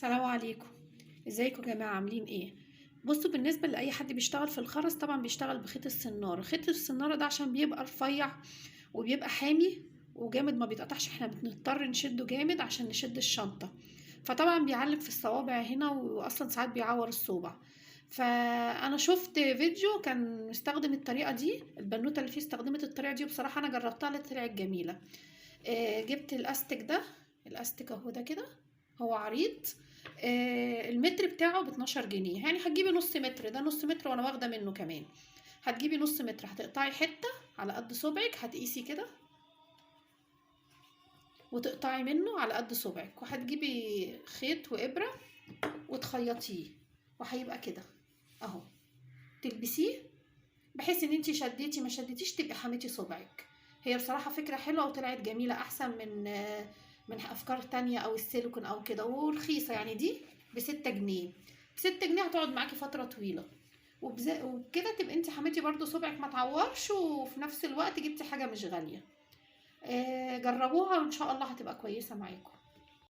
السلام عليكم. ازيكم يا جماعه؟ عاملين ايه؟ بصوا، بالنسبه لاي حد بيشتغل في الخرز طبعا بيشتغل بخيط السناره. خيط السناره ده عشان بيبقى رفيع وبيبقى حامي وجامد، ما بيتقطعش. احنا بنضطر نشده جامد عشان نشد الشنطه، فطبعا بيعلق في الصوابع هنا، واصلا ساعات بيعور الصوبع. فانا شفت فيديو كان مستخدم الطريقه دي، البنوته اللي فيه استخدمت الطريقه دي، وبصراحه انا جربتها طلعت جميله. جبت الاستيك ده. الاستيك اهو ده كده، هو عريض. المتر بتاعه ب12 جنيه، يعني هتجيبي نص متر، ده نص متر وانا واخده منه كمان. هتجيبي نص متر، هتقطعي حته على قد صبعك، هتقيسي كده وتقطعي منه على قد صبعك، وهتجيبي خيط وابره وتخيطيه، وهيبقى كده اهو. تلبسيه بحيث ان انتي شديتي ما شديتيش تبقي حميتي صبعك. هي بصراحة فكرة حلوة وطلعت جميلة، احسن من افكار تانية او السيليكون او كده، ورخيصة. يعني دي ب6 جنيه. ب6 جنيه هتقعد معاكي فترة طويلة، وبكده تبقى انتي حميتي برضو صبعك ما تعورش، وفي نفس الوقت جبتي حاجة مش غالية. جربوها وان شاء الله هتبقى كويسة معاكم.